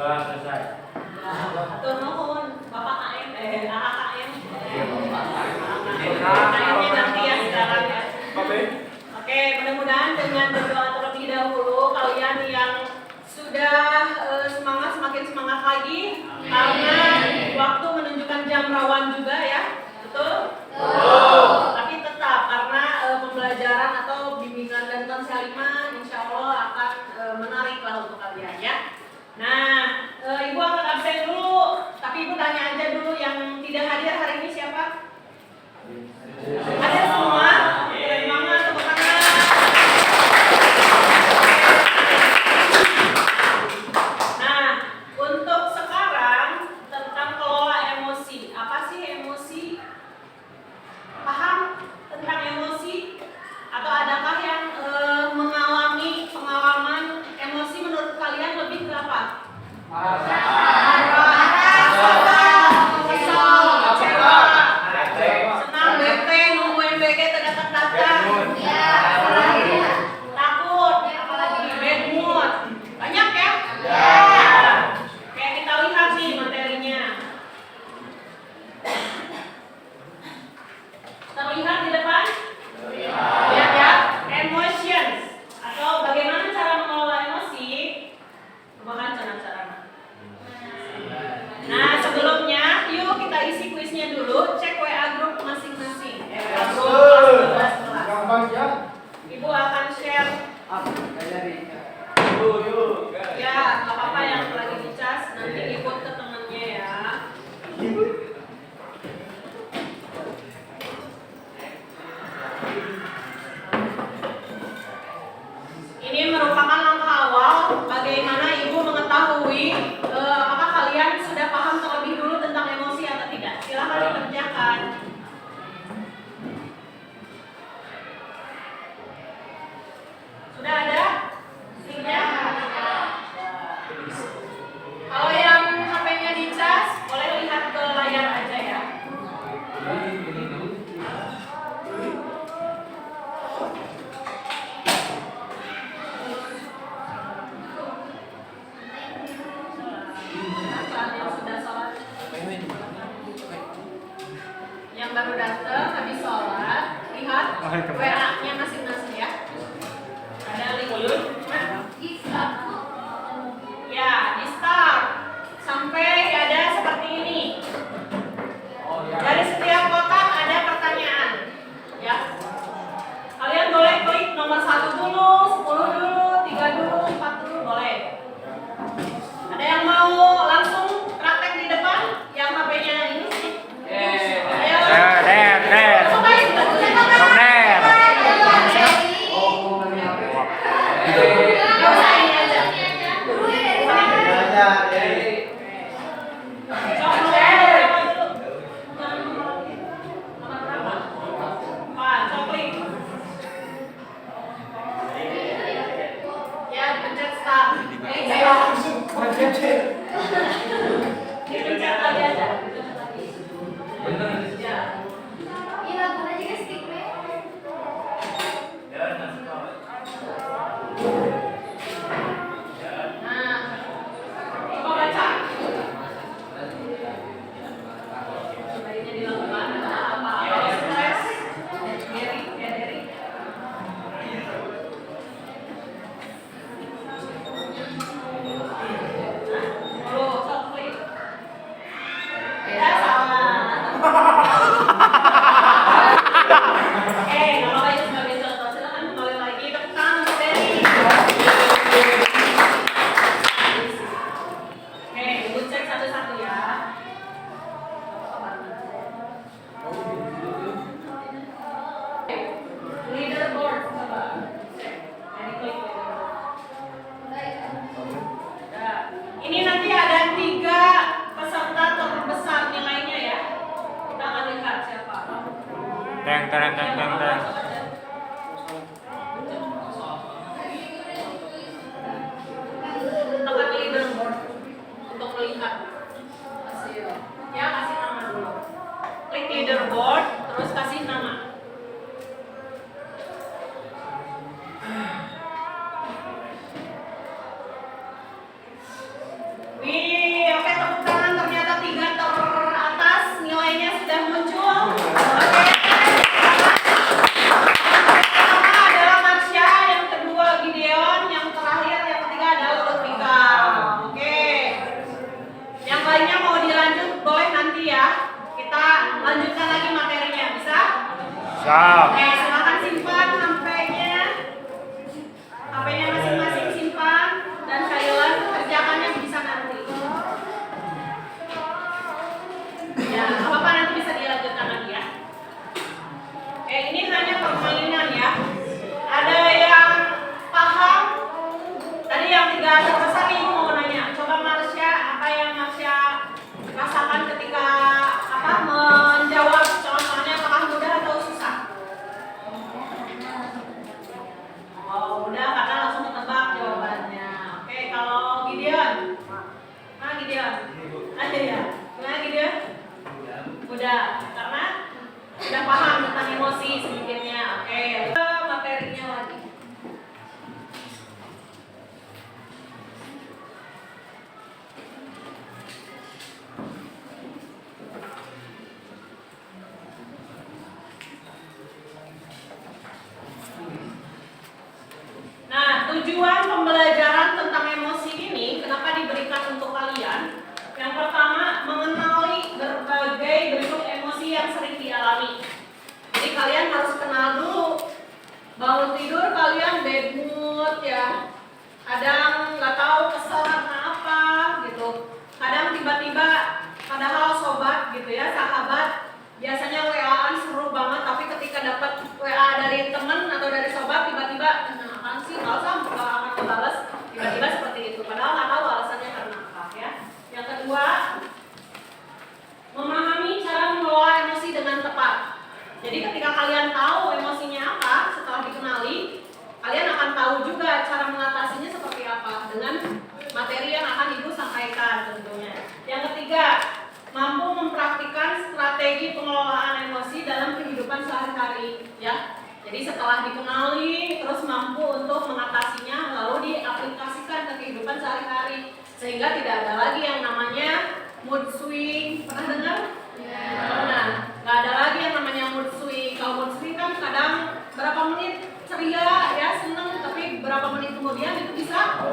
Sudah selesai. Atur nuhun, Bapak KM, AKM. KM. KM-nya nanti ya sekarang ya. Oke, mudah-mudahan dengan berdoa terlebih dahulu kalian yang sudah semangat semakin semangat lagi karena waktu menunjukkan jam rawan juga ya, betul? Tapi tetap karena pembelajaran atau bimbingan dan konseling insya Allah akan menarik lah untuk kalian ya. Nah, Ibu akan absen dulu, tapi Ibu tanya aja dulu yang tidak hadir hari ini siapa? Ada semua? Keren banget, tepuk tangan. Nah, untuk sekarang tentang kelola emosi. Apa sih emosi? Paham tentang emosi? Atau adakah yang mengalami pengalaman emosi menurut kalian lebih ke apa? Senang, bete, nunggu MBG datang-datang. Takut, apalagi bad mood. Banyak ya? Kayak kita lihat nih materinya. Terlihat di depan? Lihat ya, emotions atau bagaimana cara mengelola emosi. Merupakan cara-cara. Nah, sebelumnya yuk kita isi kuisnya dulu, cek WA grup masing-masing. WA grup kelas 12. Ibu akan share. Ya, nggak apa-apa yang lagi dicas, nanti ikut ke temennya ya. Ini merupakan langkah awal bagaimana Ibu mengetahui apakah kalian sudah paham terlebih dulu tentang emosi atau tidak. Silakan dikerjakan. Sudah ada? Tidak? Kalau yang HP-nya dicas, boleh lihat ke layar aja ya. Yang sudah sholat, yang baru datang habis sholat, lihat WA-nya masing-masing ya. Ada link ya, di start sampai ada seperti ini. Dari setiap kotak ada pertanyaan ya. Kalian boleh klik nomor 1 dulu, 10 dulu, 3 dulu, 4 dulu, boleh. Ada yang mau langsung praktek di depan yang HP-nya ini sih? Ayo. Cobain. Nggak usah ini aja. Ya, pencet start. Dipencet lagi aja. Ya. Nah, coba baca. Sebaiknya dilakukan apa? Kalau stres, Gary. Sok setelah dikenali terus mampu untuk mengatasinya lalu diaplikasikan ke kehidupan sehari-hari sehingga tidak ada lagi yang namanya mood swing. Pernah dengar? Nah, nggak ada lagi yang namanya mood swing. Kalau mood swing kan kadang berapa menit ceria ya seneng tapi berapa menit kemudian itu bisa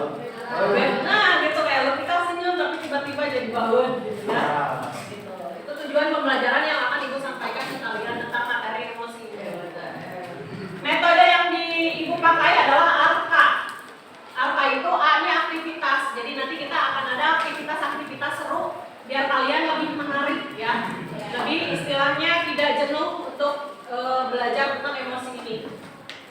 nah gitu kayak lo kita senyum tapi tiba-tiba jadi bangun gitu ya. Gitu. Itu tujuan pembelajaran yang akan ibu sampaikan ke kalian tentang materi emosi. Metode yang ibu pakai adalah ARKA. ARKA itu A-nya aktivitas. Jadi nanti kita akan ada aktivitas seru biar kalian lebih menarik ya. Lebih istilahnya tidak jenuh untuk belajar tentang emosi ini.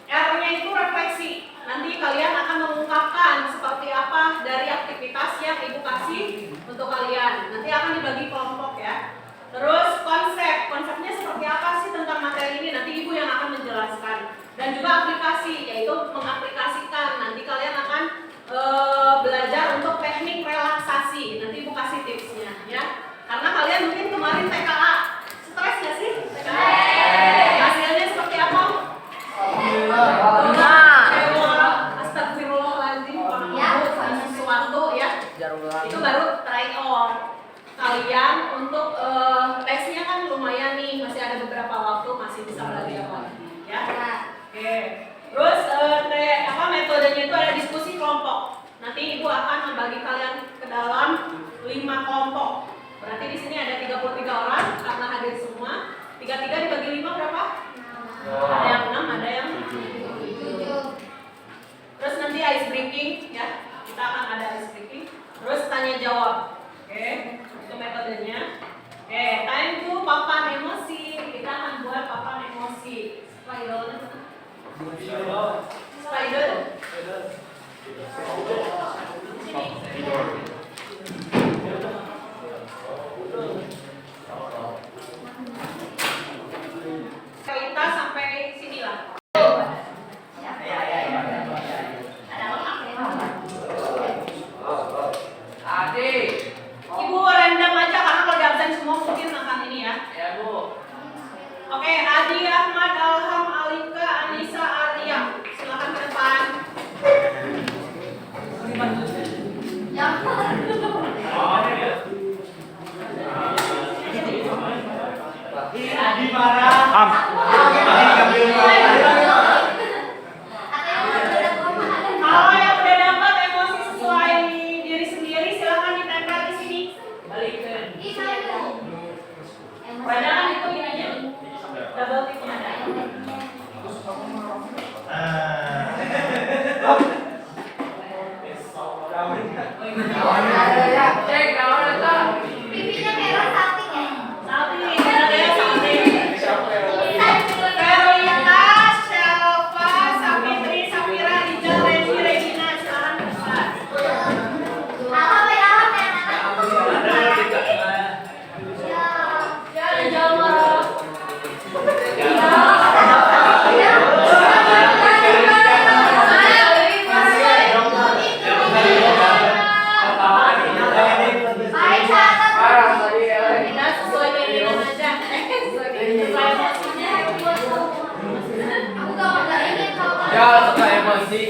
R-nya itu refleksi. Nanti kalian akan mengungkapkan seperti apa dari aktivitas yang ibu kasih untuk kalian. Nanti akan dibagi kelompok ya. Terus konsepnya seperti apa sih tentang materi ini? Nanti ibu yang akan menjelaskan. Dan juga aplikasi, yaitu mengaplikasikan. Nanti kalian akan belajar untuk teknik relaksasi. Nanti ibu kasih tipsnya ya. Karena kalian mungkin kemarin TKA stres nggak sih? TKA. Hasilnya seperti apa? Astagfirullahaladzim, sesuatu ya. Itu baru try on. Kalian untuk tesnya kan lumayan nih, masih ada beberapa waktu masih bisa belajar lagi ya. Oke. Terus metodenya itu ada diskusi kelompok. Nanti ibu akan membagi kalian ke dalam 5 kelompok. Berarti di sini ada 33 orang karena hadir semua. 33 dibagi 5 berapa? Ada yang 6, ada yang 7. Terus nanti ice breaking ya. Kita akan ada ice breaking. Terus tanya jawab. Oke, itu metodenya. Oke, time to papan emosi. Kita akan buat papan emosi. Spider. Kita sampai sini lah. Ibu random aja karena kalau di absen semua mungkin akan ini ya. Ya Bu. Oke, Adi Ahmad, Alham, Alika, Anissa, Arya. Silakan ke depan. Adi marah. Kalau yang udah dapat emosi sesuai diri sendiri, silakan ditempel di sini. Balikin. Padahal itu ininya double tip ada. Cek kalau ada. Pipinya merah salting ya? Salting, ada yang salting. Verolita, Shelva, Sapitri, Sapira, Rijal, Reni, Regina, silakan ke depan. Alham ya, Ya, Rijal marah. Kita sesuai keinginan aja. Sesuai emosinya. aku gak ingin kalau Ya, suka emosi.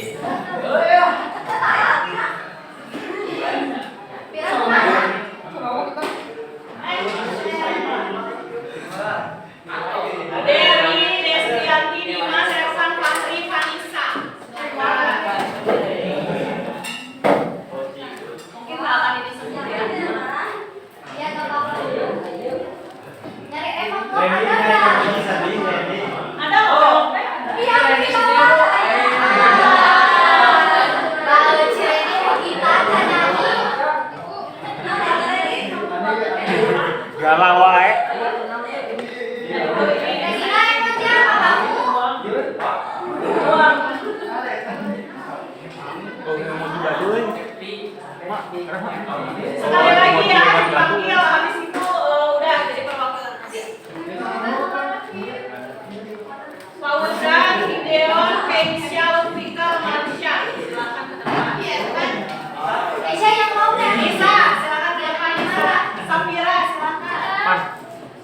biar aku marah. Dewi, Destianti, Dimas, Ersan, Fahri, Vanessa. Mungkin nggak akan ini semua ya. Ya gak apa-apa. Nyari emang kok ada nggak? Ada loh. Iya, di bawah. Kalau Cireni kita ada nyanyi. Galau wae. Regina emangnya apa kamu? Uang. Sekali lagi ya, dipanggil. Habis itu udah jadi perwakilan aja. Fauzan, Gideon, Keisha, Lufika, Marsha. Silakan ke depan. Aisyah yang mau dah. Nisa, silakan ke depan. Nisa. Safira, silakan. Mas,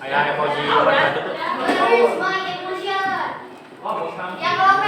ayah emosi. Udah. Semua emotion. Yang kelompok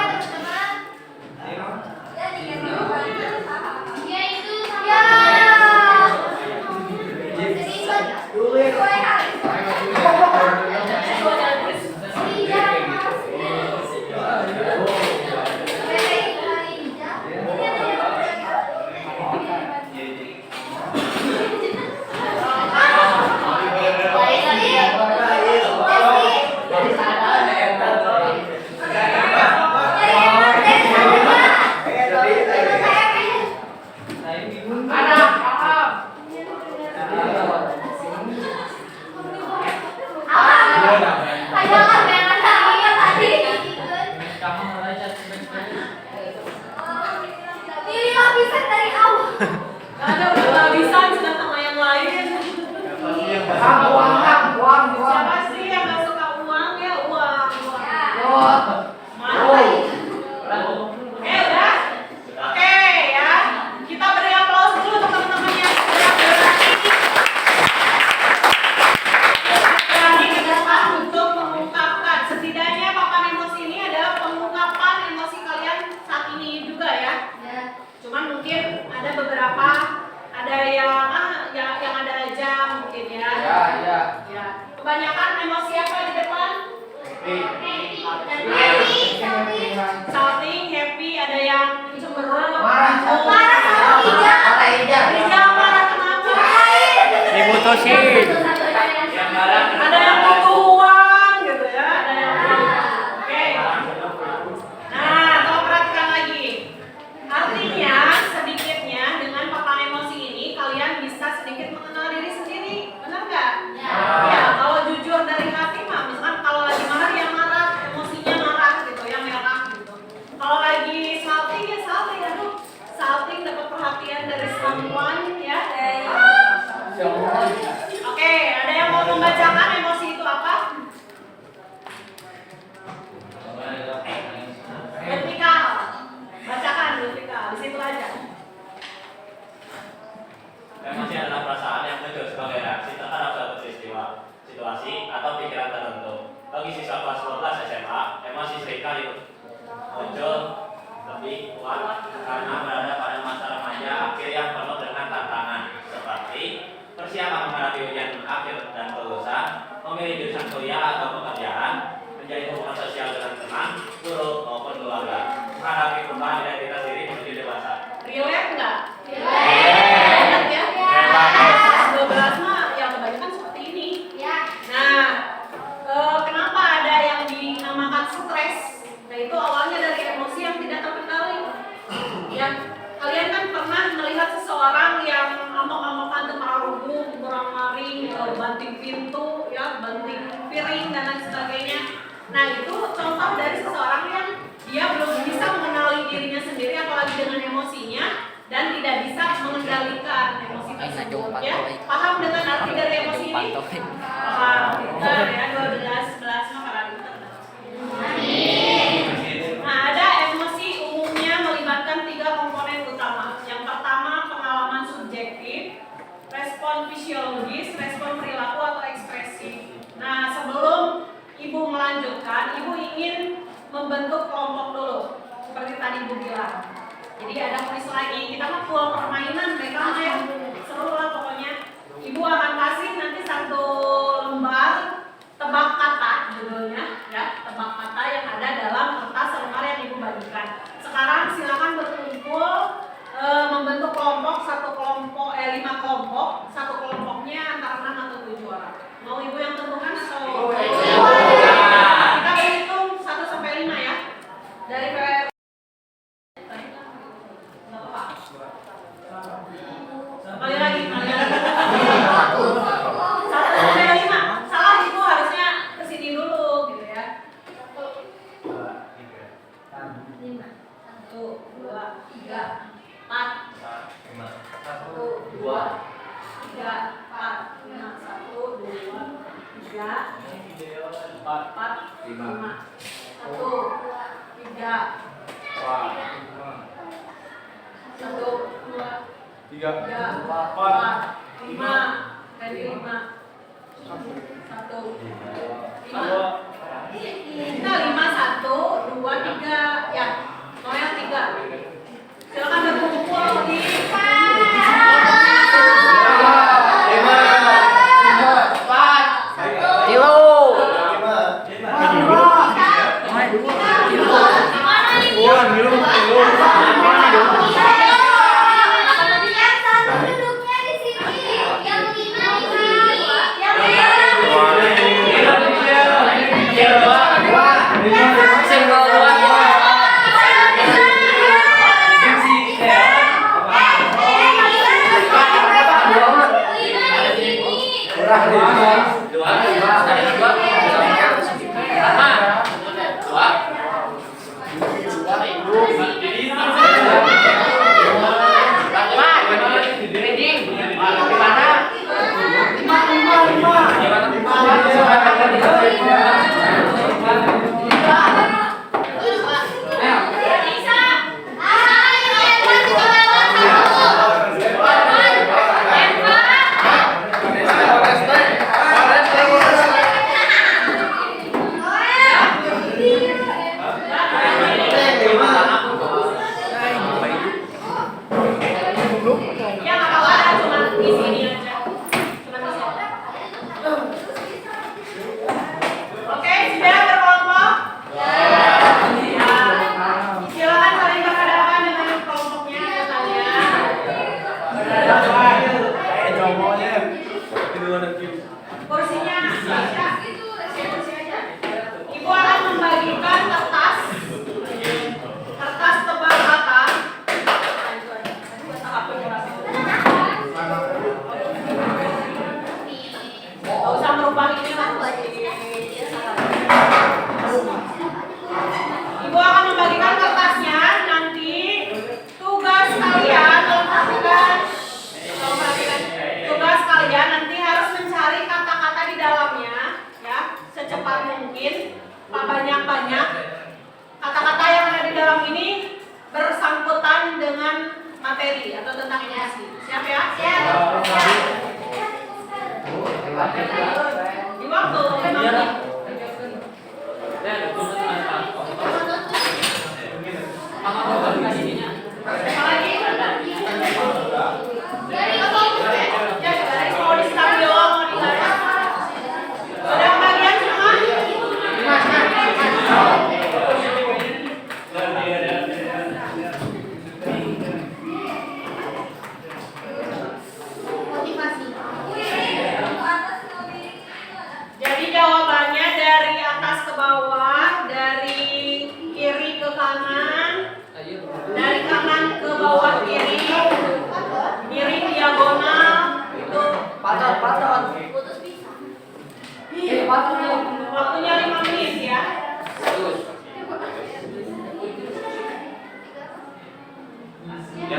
kehabisan dari awal. Gak ada udah kehabisan sudah sama yang lain. Uang. Siapa sih yang gak suka uang? Ya uang. Oh. Mantap. Oke udah. Oke ya. Kita beri aplaus dulu untuk teman-teman yang gerak-gerak ini. Berani ke depan untuk mengungkapkan. Setidaknya papan emosi ini adalah pengungkapan emosi kalian saat ini juga ya. Ya. Cuman mungkin ada beberapa, ada yang yang ada aja mungkin ya. Ya. Ya. Kebanyakan emosi apa di depan? Shouting, happy, ada yang cemberut, Marah marah, Rijal marah kenapa? Diputusin. Ada yang butuh uang gitu ya, ada yang oke. Nah, coba perhatikan lagi. Artinya sedikitnya dengan papan emosi ini kalian bisa sedikit mengenal diri sendiri, benar nggak? Ya, kalau jujur dari hati mah, misalkan kalau lagi marah ya marah, emosinya marah gitu, yang merah gitu. Kalau lagi salting ya salting, aduh, salting dapat perhatian dari someone ya. Oke, ada yang mau membacakan emosi itu apa? Vertikal. Bacakan vertikal, di situ aja. Emosi adalah perasaan yang muncul sebagai reaksi terhadap suatu peristiwa, situasi, atau pikiran tertentu. Bagi siswa kelas 12 SMA, emosi seringkali muncul lebih kuat karena berada pada masa remaja akhir yang penuh dengan tantangan, seperti persiapan menghadapi ujian akhir dan kelulusan, memilih jurusan kuliah atau pekerjaan, menjadi hubungan sosial dengan teman, guru, maupun keluarga, menghadapi perubahan identitas diri menuju dewasa. Relate nggak? Relate ya? 12 mah ya kebanyakan seperti ini. Ya. Nah, kenapa ada yang dinamakan stres? Nah itu awalnya dari emosi yang tidak terkendali. Ya, kalian kan pernah melihat seseorang yang amok-amokan temarugum, kurang-maring, banting pintu, ya, banting piring dan lain sebagainya. Nah itu contoh dari seseorang yang dia belum bisa mengenali dirinya sendiri, apalagi dengan emosinya, dan tidak bisa mengendalikan emosi tersebut. Ya, paham dengan arti dari emosi ini? Paham. Benar ya, 12, 11 mah para pintar. Nah, ada emosi umumnya melibatkan 3 komponen utama. Yang pertama, pengalaman subjektif, respon fisiologis, respon perilaku atau ekspresi. Nah, sebelum Ibu melanjutkan, Ibu ingin membentuk kelompok dulu, seperti tadi Ibu bilang. Jadi ada kuis lagi, kita mah full permainan, mereka mah ya seru lah pokoknya. Ibu akan kasih nanti 1 lembar tebak kata judulnya, ya, tebak kata yang ada dalam kertas lembar yang Ibu bagikan. Sekarang silakan berkumpul membentuk kelompok, 5 kelompok, 1 kelompoknya antara 6 atau 7 orang. Mau Ibu yang tentukan atau? Kita berhitung 1 sampai 5 ya. Dari PR. Kali lagi. 1 sampai 5. Salah Ibu harusnya kesini dulu gitu ya. 1, 2, 3, 4. 1, 2, 3, 4, 5. 1, 2, 3, 4, 5. 1, 3, 1, 2, 3, 4, 5. Dari 5. 1, 5. Kita 5, 1, 2, 3. Ya, mau yang 3. Silakan berkumpul di Yang 1 duduknya di sini, yang 5 di sini, yang 2 Single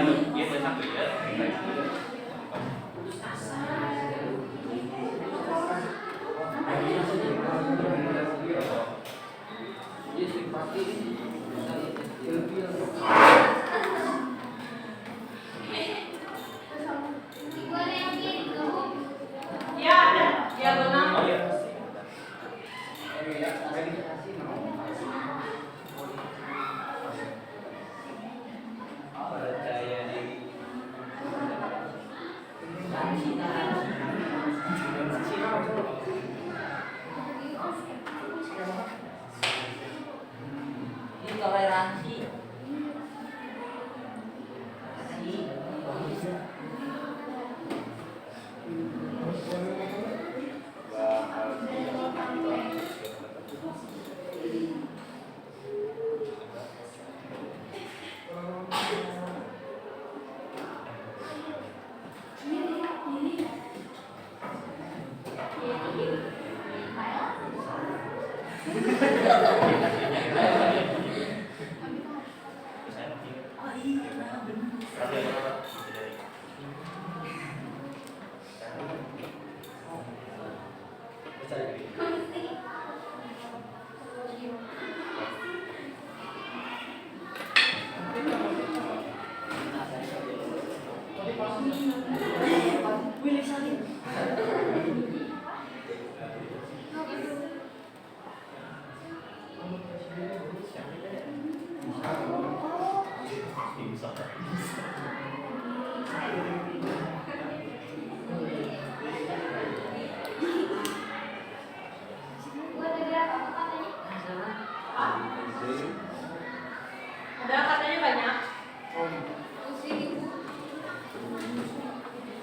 Iya benar ya. Ya ada, ya benar. Oh iya. Toleransi. Ada katanya banyak.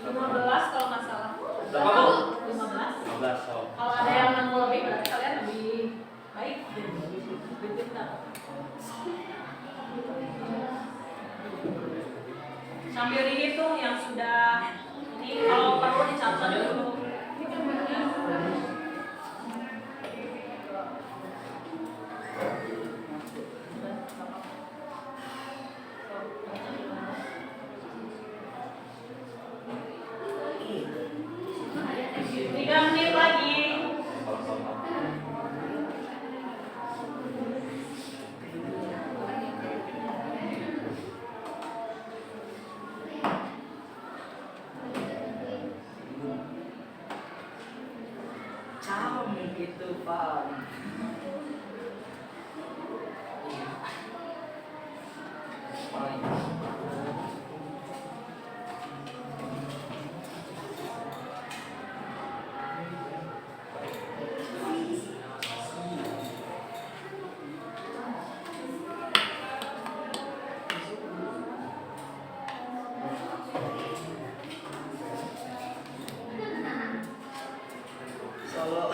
15 kalau nggak salah. Berapa, Bu? 15. 15 so. Kalau ada yang nemu lebih berarti kalian lebih baik. Lebih pintar. Sambil dihitung yang sudah ini kalau perlu dicatat dulu. Tiga menit lagi. Gitu Pak. Solo.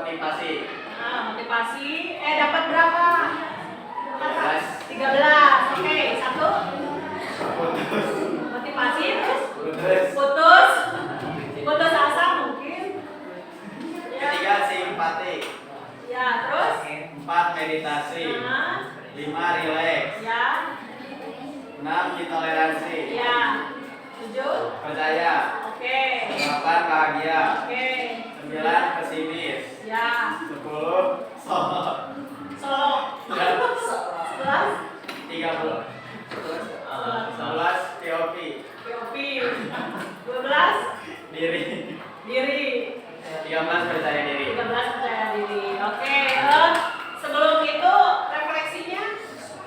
Motivasi. Nah, motivasi. Dapat berapa? 13. Oke, 1. Motivasi terus putus. Putus asa mungkin. Ya. 3. Simpati. Ya, terus 4. Meditasi. 5. Rileks. Ya. 6. Intoleransi. Ya. 7. Percaya. Oke. 8. Bahagia. Oke. 9. Pesimis. Ya. 10. Solo. Solo. 11. 30. 11. POV. POV. 12. Diri. Diri. 13. Percaya diri. 13 percaya diri. Oke. Sebelum itu refleksinya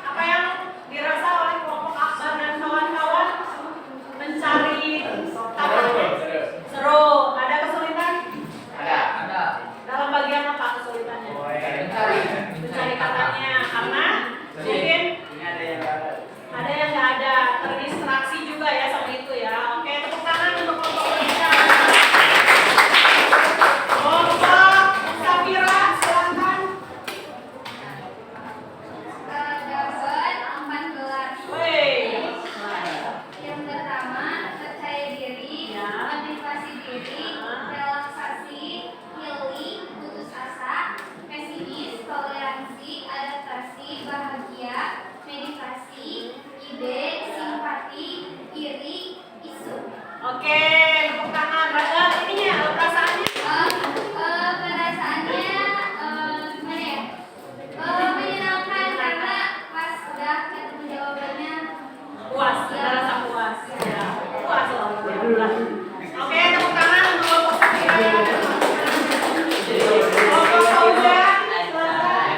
apa yang dirasa oleh kelompok Akbar dan kawan-kawan mencari katanya? Seru. Ada kesulitan? Ada. Dalam bagian apa kesulitannya? Mencari katanya karena mungkin Ini ada yang nggak ada. ada yang nggak ada, terdistraksi juga ya sama itu ya. Oke, tepuk tangan untuk kelompok kita. Kelompok Safira, silakan. Dapat 14. Woi. Yang pertama, percaya diri, Ya. motivasi diri, relaksasi, healing, putus asa, pesimis, toleransi, adaptasi, bahagia, meditasi, ide, simpati, iri, isu. Oke, tepuk tangan. Ininya perasaannya. Perasaannya gimana ya? Menyenangkan karena pas udah ketemu jawabannya. Puas, ada rasa puas. Ya, puas loh. Oke, tepuk tangan untuk kelompok Safira. Kelompok Sauda, silakan.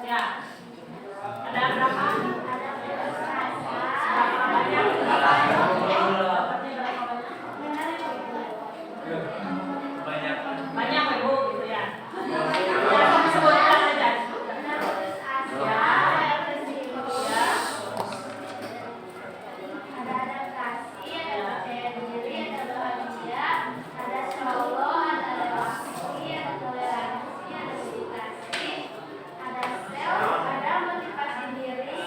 Ya. Ada berapa? Berapa banyak? Dapatnya berapa banyak? Banyak ya, Bu, gitu ya. Ya, sebutkan aja. Putus asa, Ya. ya. Ada adaptasi, ada percaya diri, ada bahagia, ada solo, ada relaksasi, ada toleransi, ada meditasi, ada self, ada motivasi diri,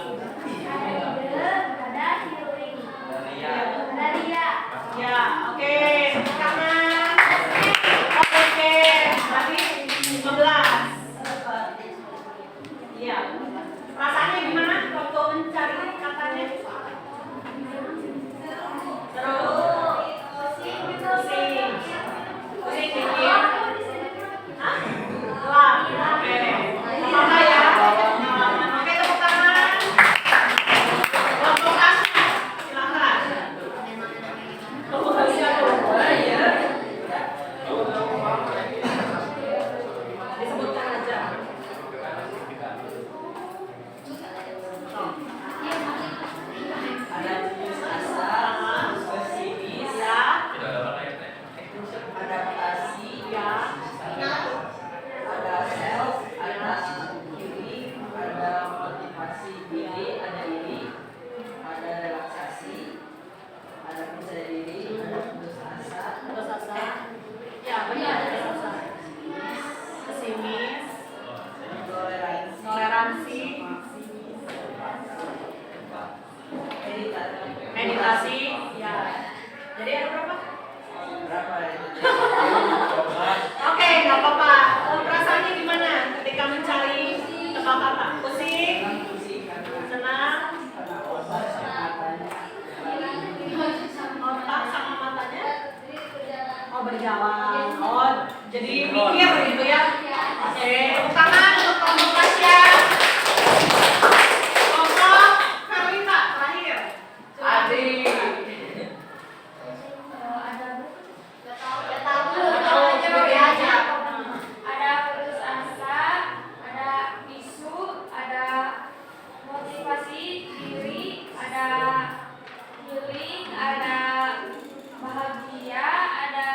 ada ide, ada healing, ada ria. Ya, oke. Tepuk tangan. Oke, berarti 15. Iya. Perasaannya gimana waktu mencari katanya? Seru. Pusing. Pusing dikit. Hah? Wah, oke. Apa ya? Oke, tepuk tangan. Kelompok Asma, silakan. Kelompok Asma. Disebutkan aja. Ada putus asa, pesimis, Ya. adaptasi, Ya. ada self, ada healing, ada motivasi diri, ada iri, ada relaksasi, ada percaya diri, ada putus asa, Putus asa. Ya, benar putus asa. Pesimis, toleransi, toleransi, meditasi. Ya. Jadi ada berapa? berapa itu? Oke, nggak apa-apa. Perasaannya gimana ketika mencari tebak kata? Pusing, senang, otak sama matanya. Oh, berjalan. Oh, jadi mikir gitu ya. Oke, tepuk tangan untuk kelompok Tasya. Kelompok Karlita terakhir. Adi. Ada putus asa, ada isu, ada motivasi diri, ada healing, ada bahagia, ada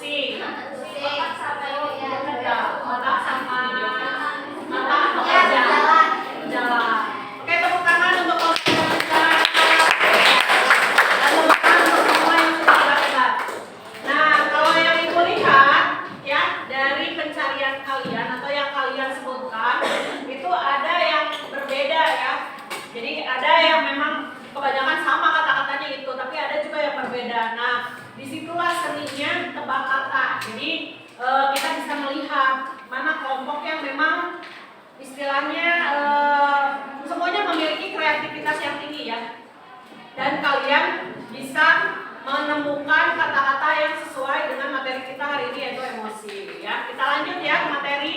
pusing. Otak sama ini ya. Otak sama mata bekerja. Jalan. Oke, tepuk tangan untuk kelompok yang besar. Dan tepuk tangan untuk semua yang sudah hebat-hebat. Nah, kalau yang ibu lihat ya dari pencarian kalian atau yang kalian sebutkan itu ada yang berbeda ya. Jadi ada yang memang kebanyakan sama kata-katanya itu, tapi ada juga yang berbeda. Nah, disitulah seninya tebak kata. Jadi kita bisa melihat mana kelompok yang memang istilahnya semuanya memiliki kreativitas yang tinggi ya. Dan kalian bisa menemukan kata-kata yang sesuai dengan materi kita hari ini yaitu emosi ya. Kita lanjut ya ke materi.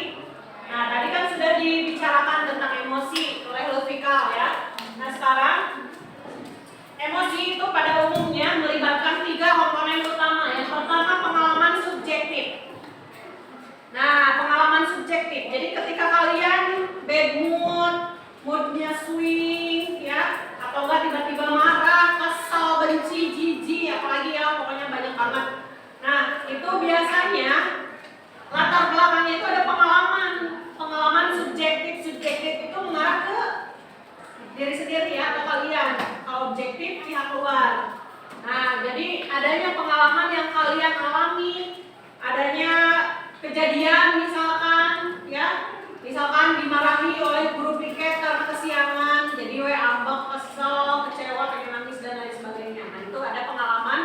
Nah, tadi kan sudah dibicarakan tentang emosi oleh Lutfikal ya. Nah, sekarang emosi itu pada umumnya melibatkan 3 komponen utama. Yang pertama pengalaman subjektif. Nah, pengalaman subjektif. Jadi ketika kalian bad mood, moodnya swing ya, atau enggak tiba-tiba marah, kesal, benci, jijik, apalagi ya pokoknya banyak banget. Nah, itu biasanya latar belakangnya itu ada pengalaman subjektif. Subjektif itu mengarah ke diri sendiri ya atau kalian. Kalau objektif pihak luar. Nah, jadi adanya pengalaman yang kalian alami, adanya kejadian misalkan ya, misalkan dimarahi oleh guru piket karena kesiangan, jadi ambek, kesel, kecewa, pengen nangis dan lain sebagainya. Nah, itu ada pengalaman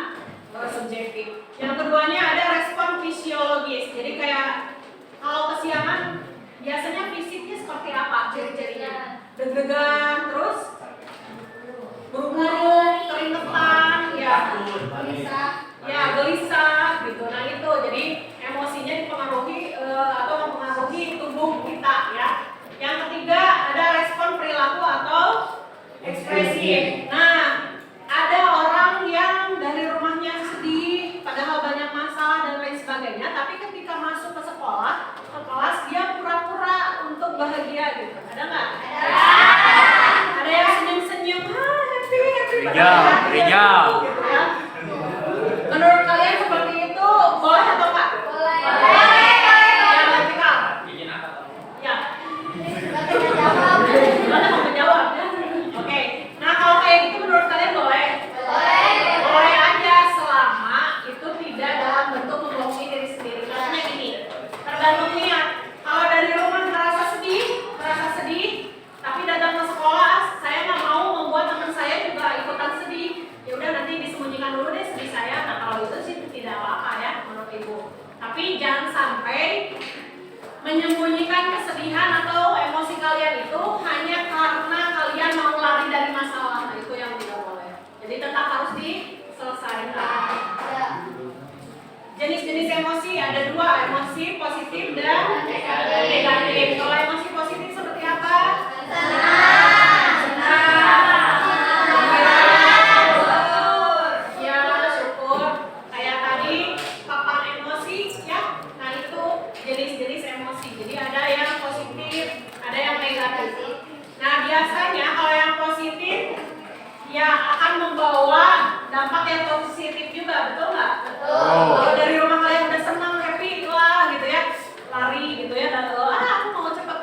subjektif. Yang keduanya ada respon fisiologis. Jadi kayak kalau kesiangan biasanya fisiknya seperti apa ciri-cirinya? Deg-degan, terus buru-buru, keringetan, ya gelisah gitu. Nah itu jadi emosinya dipengaruhi atau mempengaruhi tubuh kita ya. Yang ketiga ada respon perilaku atau ekspresi. Nah, ada orang yang dari rumahnya sedih, padahal banyak masalah dan lain sebagainya, tapi ketika masuk ke sekolah, ke kelas dia pura-pura untuk bahagia gitu. Ada nggak? Ada yang senyum-senyum, happy, padahal Rijal. gitu ya. Menurut kalian seperti itu boleh atau enggak? Boleh. Ya, vertikal. Izin apa? Ya. Jawab. Mana mau menjawab? Oke. Nah, kalau kayak gitu menurut kalian boleh? Boleh. Boleh aja selama itu tidak dalam bentuk membohongi diri sendiri. Maksudnya gini, tergantung niat. Kalau dari rumah merasa sedih, tapi datang ke sekolah, saya nggak mau membuat teman saya juga ikutan sedih. Ya udah nanti disembunyikan dulu deh sedih saya. Nah, kalau itu sih tidak apa-apa ya menurut ibu. Tapi jangan sampai menyembunyikan kesedihan atau emosi kalian itu hanya karena kalian mau lari dari masalah. Nah, itu yang tidak boleh. Jadi tetap harus diselesaikan. Jenis-jenis emosi ada 2, emosi positif dan negatif. Kalau emosi positif seperti apa? Senang. Ya, syukur. Kayak tadi papan emosi ya. Nah, itu jenis-jenis emosi. Jadi ada yang positif, ada yang negatif. Nah, biasanya kalau yang positif ya akan membawa dampak yang positif juga, betul nggak? Kalau dari rumah kalian udah senang, happy lah gitu ya, lari gitu ya, dan aku mau cepet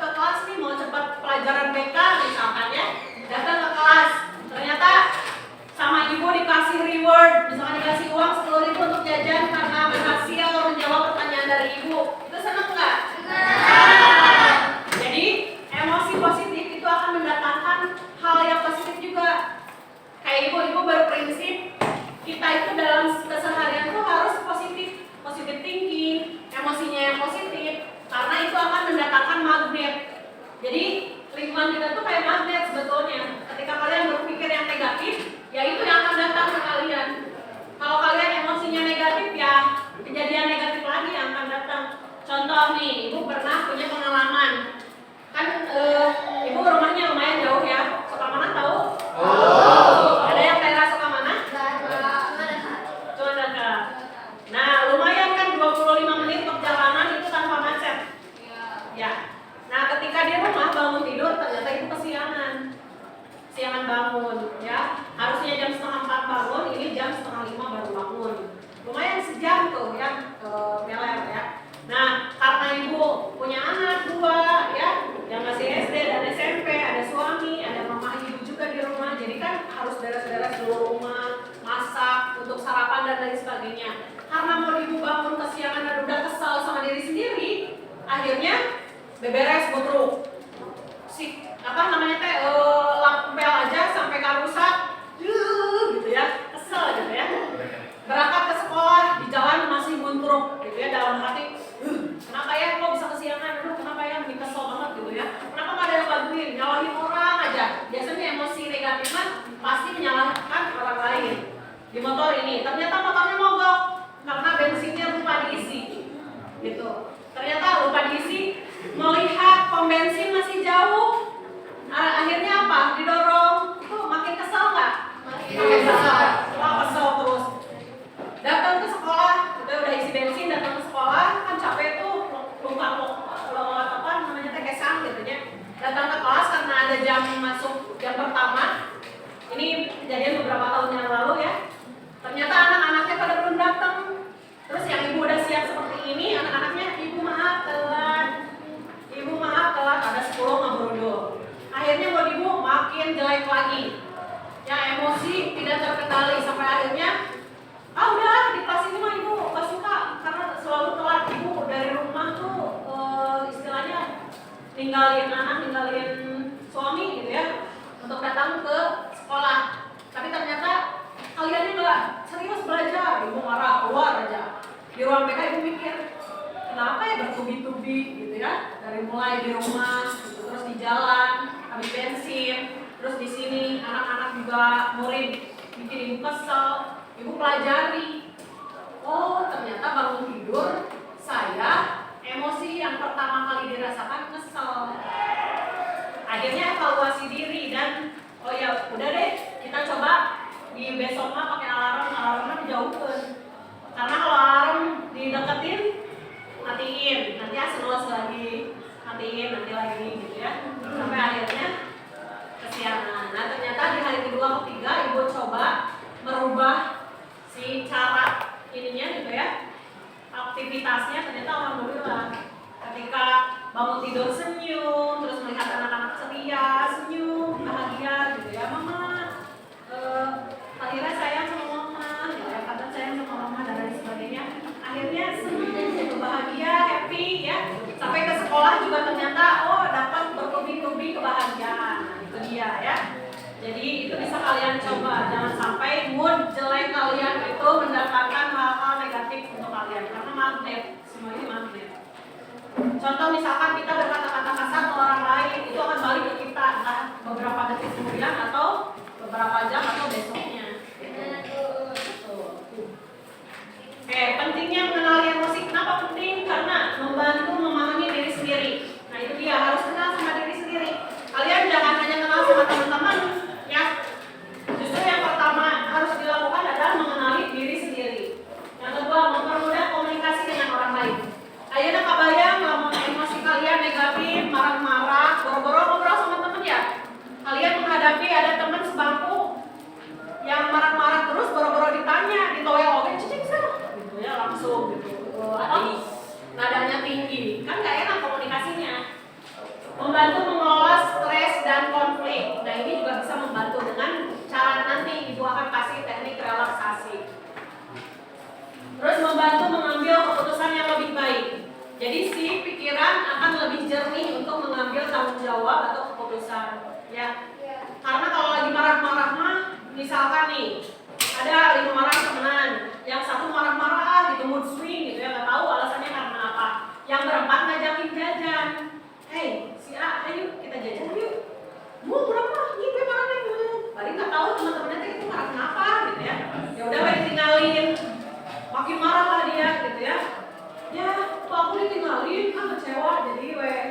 sebagainya. Karena mau ibu bangun kesiangan dan udah kesal sama diri sendiri, akhirnya beberes botruk. Lampel aja sampai rusak, gitu ya, kesel gitu ya. Berangkat ke sekolah di jalan masih muntruk, gitu ya, dalam hati, kenapa ya kok bisa kesiangan, kenapa ya, ini kesel banget gitu ya. Kenapa nggak ada yang bantuin, nyalahin orang aja. Biasanya emosi negatif pasti menyalahkan orang lain. Di motor ini, ternyata motornya mogok karena bensinnya lupa diisi, gitu. Ternyata lupa diisi, melihat pom bensin masih jauh. Akhirnya apa? Didorong. Itu makin kesel nggak? Makin kesel. Kesel terus. Datang ke sekolah, kita udah isi bensin, datang ke sekolah, kan capek tuh, lupa kesan gitu ya. Datang ke kelas karena ada jam masuk jam pertama. Ini kejadian beberapa tahun yang lalu ya. Ternyata anak-anaknya pada belum datang. Terus yang ibu udah siap seperti ini, anak-anaknya, ibu maaf telat, ada 10 ngebrudul. Akhirnya buat ibu makin jelek lagi. Ya emosi tidak terkendali sampai akhirnya udah di kelas ini mah ibu gak suka karena selalu telat. Ibu dari rumah tuh istilahnya ninggalin anak, ninggalin suami gitu ya untuk datang ke sekolah. Tapi ternyata kalian ini nggak serius belajar. Ibu marah, keluar aja. Di ruang BK ibu mikir, kenapa ya bertubi-tubi gitu ya? Dari mulai di rumah, gitu, terus di jalan, habis bensin, terus di sini anak-anak juga murid bikin ibu kesel. Ibu pelajari. Oh, ternyata bangun tidur saya emosi yang pertama kali dirasakan kesel. Akhirnya evaluasi diri dan oh ya udah deh kita coba di besok mah pakai alarmnya dijauhkan. Karena kalau alarm dideketin matiin, nanti asal lagi matiin, nanti lagi gitu ya. Sampai akhirnya kesiangan. Nah ternyata di hari kedua ketiga ibu coba merubah si cara ininya gitu ya, aktivitasnya. Ternyata alhamdulillah ketika bangun tidur senyum, terus melihat anak-anak ceria, senyum, bahagia gitu ya, mama akhirnya sayang sama mama gitu ya, kata sayang sama mama dan lain sebagainya. Akhirnya senyum, gitu, bahagia, happy ya. Sampai ke sekolah juga ternyata dapat bertubi-tubi kebahagiaan. Nah, itu dia ya. Jadi itu bisa kalian coba, jangan sampai mood jelek kalian itu mendapatkan hal-hal negatif untuk kalian karena magnet, semua ini magnet. Contoh misalkan kita berkata-kata kasar ke orang lain, itu akan balik ke kita entah beberapa detik kemudian atau beberapa jam atau besoknya. Oke, pentingnya mengenali emosi. Kenapa penting? Karena membantu memahami diri sendiri. Nah itu dia, harus kenal sama diri sendiri. Kalian jangan hanya kenal sama teman-teman ya. Justru yang pertama harus dilakukan adalah mengenali diri sendiri. Yang kedua, mempermudah komunikasi dengan orang lain. Ayeuna kabayang lamun emosi kalian negatif, marah-marah, boro-boro ngobrol sama temen ya. Kalian menghadapi ada teman sebangku yang marah-marah terus, boro-boro ditanya, ditoel oke, cicing sana, gitu ya langsung gitu. Atau nadanya tinggi, kan nggak enak komunikasinya. Membantu mengelola stres dan konflik. Nah ini juga bisa membantu dengan cara nanti ibu akan kasih teknik relaksasi. Terus membantu mengambil keputusan yang lebih baik. Jadi si pikiran akan lebih jernih untuk mengambil tanggung jawab atau keputusan. Ya. Karena kalau lagi marah-marah mah, misalkan nih ada 5 orang temenan, yang satu marah-marah gitu, mood swing gitu ya, nggak tahu alasannya karena apa. Yang berempat ngajakin jajan. Hey, si A, ayo kita jajan yuk. Mau berapa? Ini gue marahnya dulu. Bari nggak tahu teman-temannya itu marah kenapa gitu ya. Ya udah bari tinggalin. Makin marah lah dia gitu ya. Ya, kok aku ditinggalin, kecewa, jadi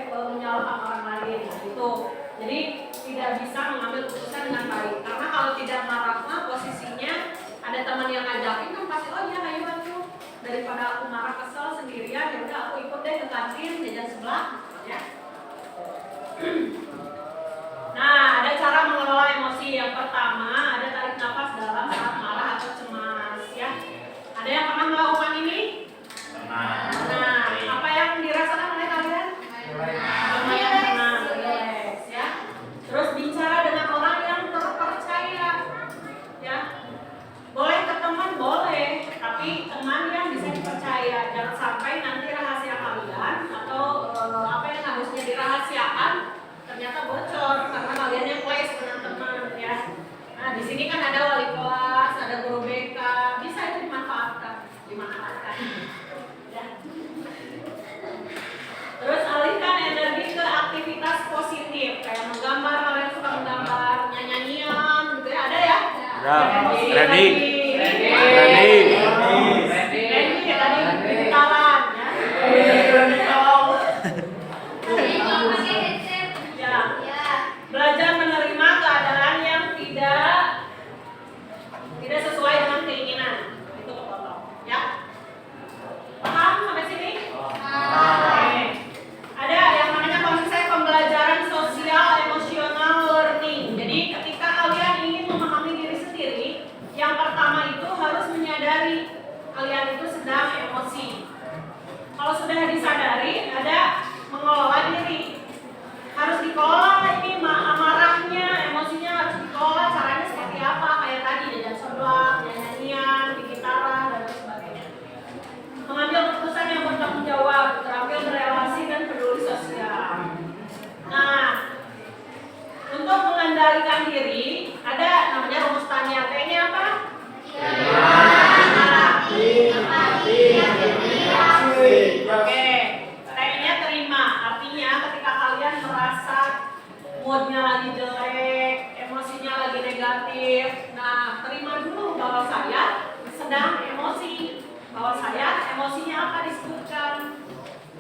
menyalahkan orang lain gitu. Jadi tidak bisa mengambil keputusan dengan baik. Karena kalau tidak marah mah posisinya ada teman yang ngajakin kan pasti oh iya ayo aku. Daripada aku marah kesel sendirian, ya udah aku ikut deh ke kantin jajan sebelah ya. Nah, ada cara mengelola emosi. Yang pertama, ada tarik nafas dalam saat marah atau cemas ya. Ada yang pernah melakukan ini? Nah, apa yang dirasakan oleh kalian? Lumayan tenang, relax ya. Terus bicara dengan orang yang terpercaya ya. Boleh ke teman boleh, tapi ternyata bocor karena kalian yang les teman-teman ya. Nah di sini kan ada wali kelas, ada guru BK, bisa itu dimanfaatkan. Ya. Terus alihkan energi ke aktivitas positif kayak menggambar, kalian suka menggambar, nyanyian gitu ya, ada ya? Ready. Ya tadi gitaran ya. Ya. Belajar menerima keadaan yang tidak sesuai dengan keinginan. Itu kepotong ya. Paham sampai sini? Oke. Ada yang namanya konsep pembelajaran sosial emosional learning. Jadi ketika kalian ingin memahami diri sendiri, yang pertama itu harus menyadari kalian itu sedang emosi. Kalau sudah disadari, ada mengelola diri. Harus dikelola ini amarahnya, emosinya harus dikelola. Caranya seperti apa? Kayak tadi jajan seblak, nyanyian, di gitaran dan lain sebagainya. Mengambil keputusan yang bertanggung jawab, terampil berelasi dan peduli sosial. Nah, untuk mengendalikan diri, ada namanya rumus tanya. T-nya apa? Oke, T-nya terima. Artinya ketika kalian merasa moodnya lagi jelek, emosinya lagi negatif, nah terima dulu bahwa saya sedang emosi. Bahwa saya emosinya apa disebutkan?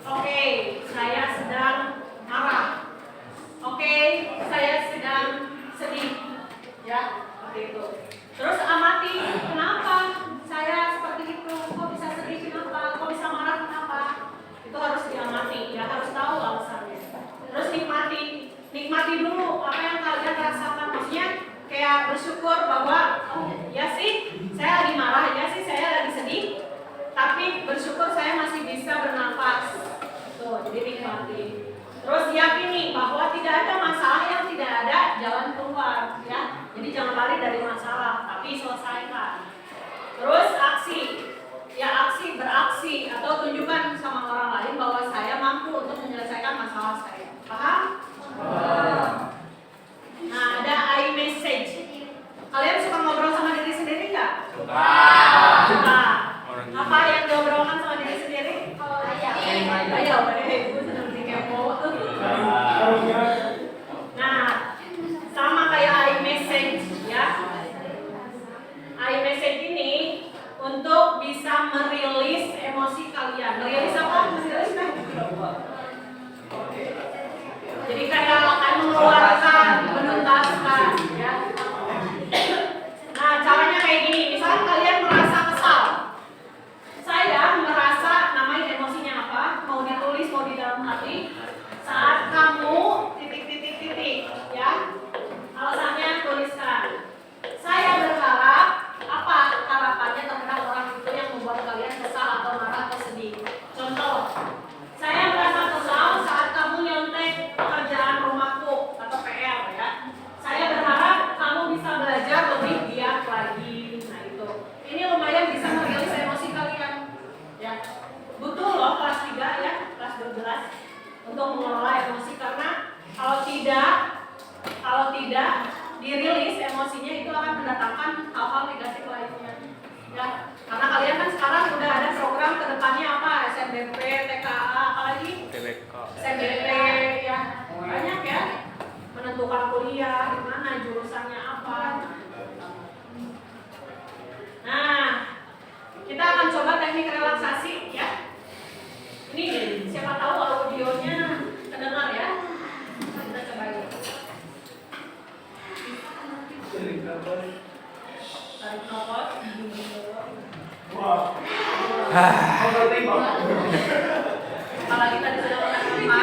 Oke, saya sedang marah. Oke, saya sedang sedih. Ya, seperti itu. Terus amati, kenapa saya seperti itu? Kok bisa sedih kenapa? Kok bisa marah kenapa? Itu harus diamati, ya harus tahu alasannya. Terus nikmati dulu apa yang kalian rasakan. Maksudnya kayak bersyukur bahwa ya sih saya lagi marah, ya sih saya lagi sedih, tapi bersyukur saya masih bisa bernafas. Tuh, jadi nikmati. Terus yakini bahwa tidak ada masalah yang tidak ada jalan keluar, ya. Jadi jangan lari dari masalah, tapi selesaikan. Terus aksi, ya beraksi atau tunjukkan sama orang lain bahwa saya mampu untuk menyelesaikan masalah saya. Paham? Nah, ada I message. Kalian suka ngobrol sama diri sendiri nggak? Suka. Apa yang diobrolkan sama diri sendiri? Ayo, seperti kepo. Nah, sama kayak iMessage ya. iMessage ini untuk bisa merilis emosi kalian. Merilis apa? Merilis kan? Jadi kayak akan mengeluarkan, menuntaskan ya. Nah, caranya kayak gini. Misalnya kalian merasa kesal. Saya merasa, namanya emosinya apa? Mau ditulis, mau di dalam hati. Saat kamu titik ya. Alasannya tuliskan. Saya berharap apa harapannya terhadap orang itu yang membuat kalian kesal atau marah atau sedih. Contoh, saya merasa kesal saat kamu nyontek pekerjaan rumahku atau PR ya. Saya berharap kamu bisa belajar lebih giat lagi. Nah itu. Ini lumayan bisa merilis emosi kalian. Ya. Butuh loh kelas 3 ya, kelas 12 untuk mengelola emosi karena kalau tidak dirilis emosinya itu akan mendatangkan hal-hal negatif lainnya. Ya, karena kalian kan sekarang udah ada program kedepannya apa? SNBP, TKA, apalagi? SNBP ya. Banyak ya. Menentukan kuliah, gimana jurusannya apa. Nah, kita akan coba teknik relaksasi ya. Ini siapa tahu audionya kedengar ya. Kita coba ini. Tarik nafas. Kepala kita sudah menahan apa?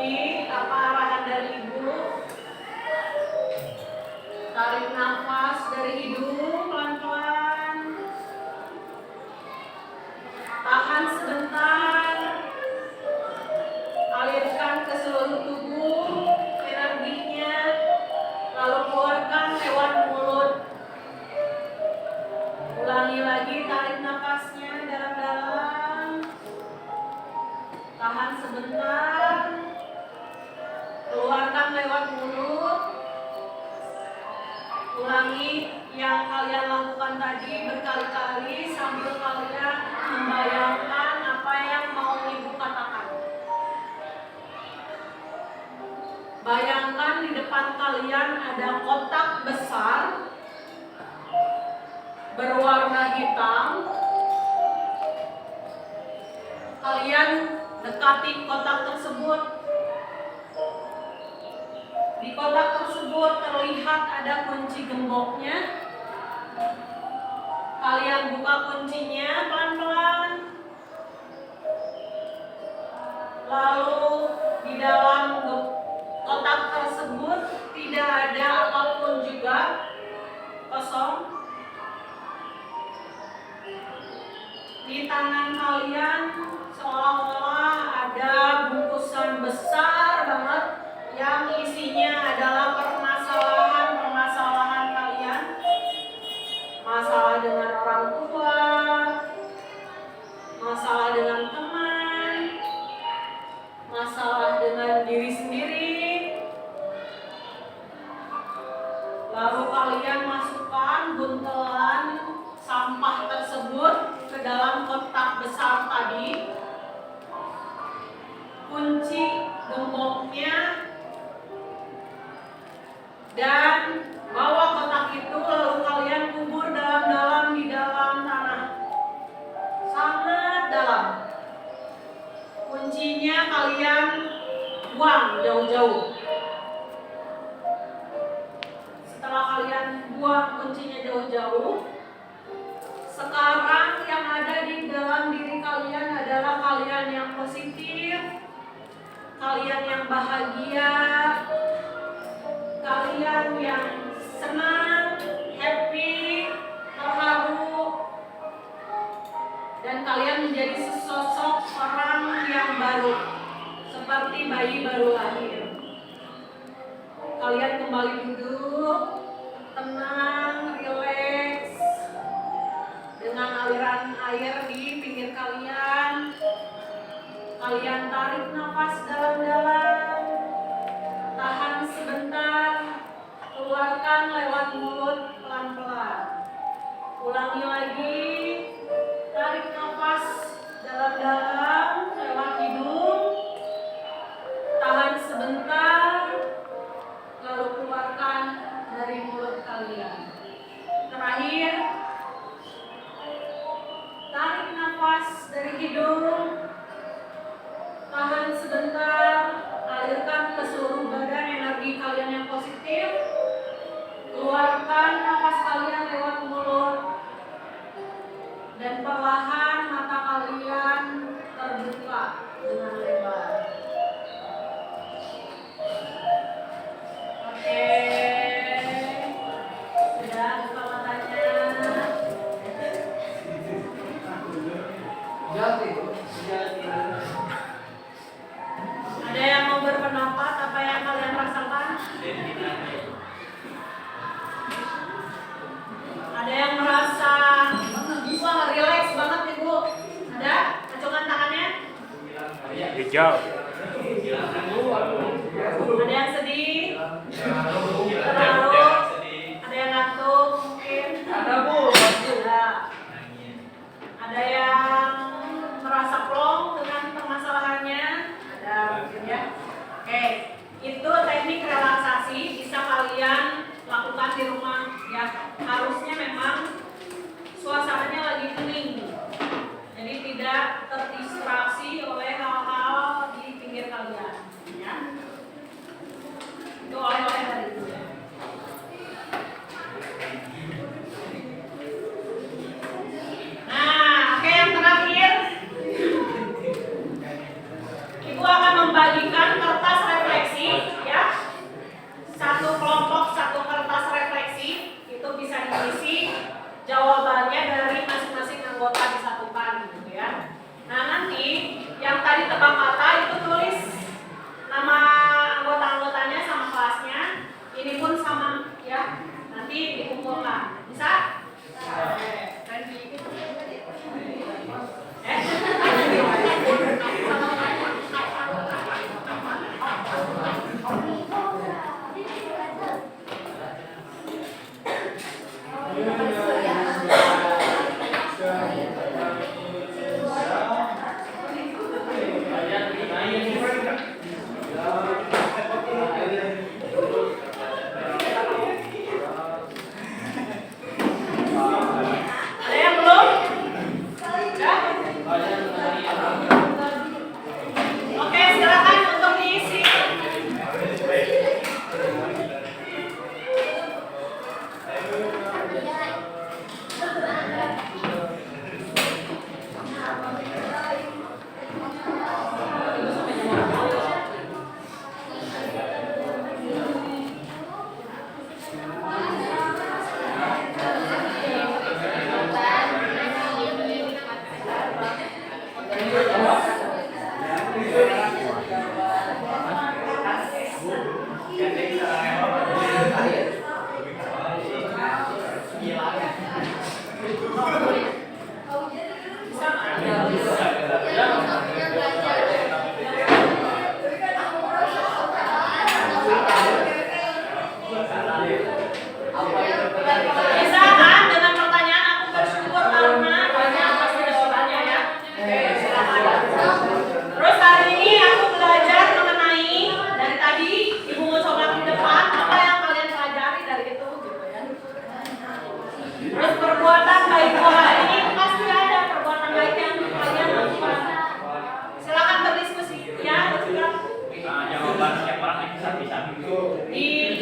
lagi apa arahan dari Ibu. Tarik nafas dari hidung pelan-pelan. Tahan sebentar. Alirkan ke seluruh tubuh energinya. Lalu keluarkan lewat mulut. Ulangi lagi, tarik nafasnya dalam-dalam. Tahan sebentar. Keluarkan lewat mulut. Ulangi yang kalian lakukan tadi berkali-kali sambil kalian membayangkan apa yang mau Ibu katakan. Bayangkan di depan kalian ada kotak besar berwarna hitam. Kalian dekati kotak tersebut. Di kotak tersebut terlihat ada kunci gemboknya. Kalian buka kuncinya pelan-pelan. Lalu di dalam kotak tersebut tidak ada apapun juga, kosong. Di tangan kalian seolah-olah ada bungkusan besar banget yang isinya adalah permasalahan-permasalahan kalian. Masalah dengan orang tua, masalah dengan teman, masalah dengan diri sendiri. Lalu kalian masukkan buntelan sampah tersebut ke dalam kotak besar tadi. Kunci gemboknya dan bawa kotak itu lalu kalian kubur dalam-dalam di dalam tanah. Sangat dalam. Kuncinya kalian buang jauh-jauh. Setelah kalian buang kuncinya jauh-jauh, sekarang yang ada di dalam diri kalian adalah kalian yang positif, kalian yang bahagia, kalian yang senang, happy, terharu, dan kalian menjadi sesosok orang yang baru, seperti bayi baru lahir. Kalian kembali duduk, tenang, rileks, dengan aliran air di pinggir kalian. Kalian tarik nafas dalam-dalam. Tahan sebentar, keluarkan lewat mulut pelan-pelan. Ulangi lagi, tarik nafas dalam-dalam lewat hidung. Tahan sebentar, lalu keluarkan dari mulut kalian. Terakhir, tarik nafas dari hidung. Tahan sebentar, alirkan ke seluruh badan energi kalian yang positif. Keluarkan nafas kalian lewat mulut. Dan perlahan mata kalian terbuka dengan lebar. Oke. Sudah buka matanya. Ada yang mau berpendapat apa yang kalian rasakan? Ada yang merasa wah relax banget nih Bu? Ada? Acungkan tangannya. Hijau. Ada yang sedih? Terharu? Ada yang ngantuk mungkin? Ada Bu. Ada. Ada yang merasa plong dengan permasalahannya? Ada mungkin ya. Oke, itu teknik relaksasi bisa kalian lakukan di rumah ya. Harusnya memang suasananya lagi hening, jadi tidak terdistraksi oleh hal-hal di pinggir kalian ya. Itu oleh-oleh dari itu ya. Nah, oke, yang terakhir Ibu akan membagikan kertas Bisa kan dengan pertanyaan aku bersyukur karena banyak pasti jawabannya ya. Oke, silakan. Terus hari ini aku belajar mengenai dari tadi Ibu mau coba di depan apa yang kalian pelajari dari itu gitu ya. Terus perbuatan baik hari ini pasti ada perbuatan baik yang kalian lakukan. Silakan berdiskusi ya. Jawaban setiap orang itu bisa.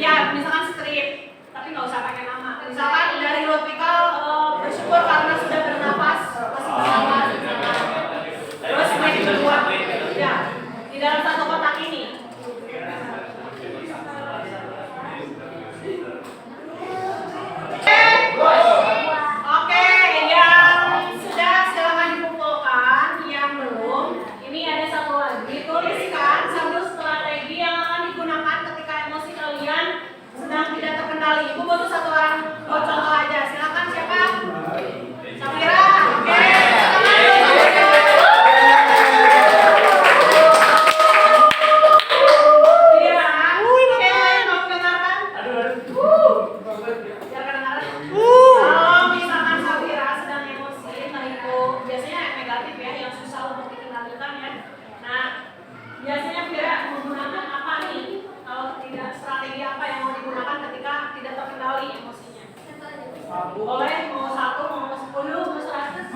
Ya, misalkan skrip, tapi nggak usah pakai nama. Misalkan dari logikal bersyukur karena sudah bernapas, masih bernapas. Terus yang kedua, ya di dalam satu kotak ini. Oke, yang sudah silakan dikumpulkan. Yang belum, ini ada satu lagi. Tuliskan satu strategi yang akan digunakan ketika emosi kalian sedang tidak terkendali. Ibu butuh satu orang buat contoh aja. Silakan siapa? Samira. Oke. Samira. Oke, mau dengarkan? Biar kedengaran. Kalau misalkan Samira sedang emosi, entah itu biasanya yang negatif ya, yang susah untuk dikendalikan ya. Nah, biasanya Vira menggunakan apa nih? Kalau tidak, strategi apa yang mau digunakan ketika tidak terkendali emosinya? Boleh mau 1, mau 10, mau 100.